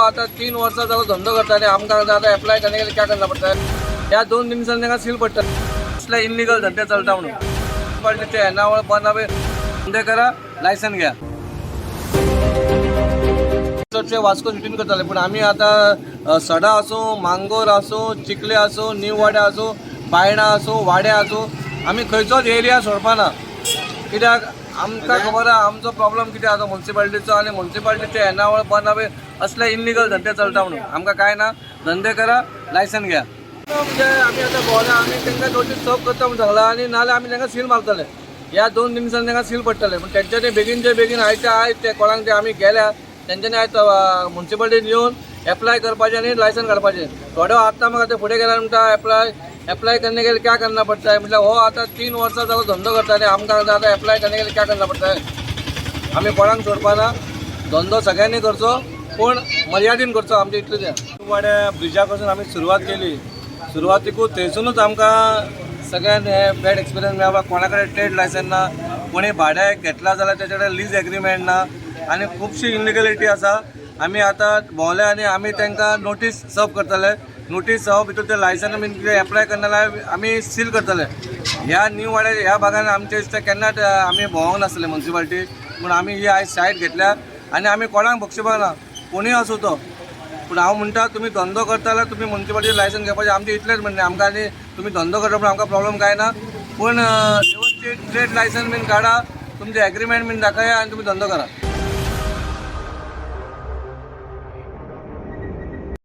आता 3 वर्षा जाऊन धंदो करता है आमकां आता अप्लाई करने के लिए क्या करना पड़ता है? या 2 दिवसांनी तांकां सील पडटा असले इनलिगल धंदे चलता म्हणून म्युन्सिपाल्टीचे एनावळ बंद हवे धंदे करा, लायसन घ्या. वास्को सिटीन करताले पण आम्ही आता सडा असो, मांगोर असो, चिखले असो, न्यू वाड्या असो, बायणा असो, वाड्या असो आम्ही खंयचोच एरिया सोडपाना. कित्याक आमकां खबर आहा आमचो प्रॉब्लेम कितें आसा म्युन्सिपाल्टीचो आनी म्युन्सिपाल्टीचे एनावळ बंद हवे असले इनलिगल धंदे चलता म्हणून आमकां काय ना, धंदे करा, लायसन घ्या. म्हणजे आम्ही आता भोवला आम्ही तांकां नोटीस सर्व करता म्हणून सांगला आनी नाल्यार आमी तांकां सील मारतले. ह्या 2 दिवसांनी तांकां सील पडटले पण तेंच्यांनी बेगीनचे बेगीन आयच्या आयज ते कोणाक ते आमी गेल्या तेंच्यांनी आयज म्युन्सिपाल्टीन येवन एप्लाय करपाचें आनी लायसन काडपाचें. थोडे आतां म्हाका ते फुडें गेल्यार म्हणटा अप्लाई करने के लिए क्या करना पड़ता है? मतलब हो आता 3 वर्षा जाऊन धंदो करता है आमकां आता अप्लाई करने के लिए क्या करना पड़ता है? आम्ही कोणाक सोडपाना, धंदो सगळ्यांनी करचो पण मर्यादीन करचो. आमच्या इतलें तें वाड्या ब्रिजा पासून आमी सुरवात केली. सुरवातीकूच थंयसूनच आमकां सगळ्यान हे बॅड एक्सपिरियन्स मेळ्ळा. कोणा कडेन ट्रेड लायसन ना, कोणी भाड्याक घेतला जाल्यार तेचे कडेन लीज एग्रीमेंट ना आनी खुबशी इनलिगलिटी आसा. आमी आतां भोंवले आनी आमी तांकां नोटीस सर्व करतले. नोटीस सर्व भितर ते लायसन बीन कितें एप्लाय करना जाल्यार आमी सील करतले. ह्या न्यू वाड्या ह्या भागान आमचे दिसता केन्नाच आमी भोंवंक नासले म्युन्सिपाल्टी पूण आमी ही आयज सायट घेतल्या आनी आमी कोणाक बक्षिपाक ना, कोणूय असो तो. पूण हांव म्हणटा तुमी धंदो करता जाल्यार तुमी म्युन्सिपाल्टी लायसन घेवपाचें आमचें इतलेंच म्हणणें. आमकां आनी तुमी धंदो करता पूण आमकां प्रॉब्लेम काय ना पूण व्यवस्थीत ट्रेड लायसन बीन काडा, तुमचें एग्रीमेंट बीन दाखया आनी तुमी धंदो करा.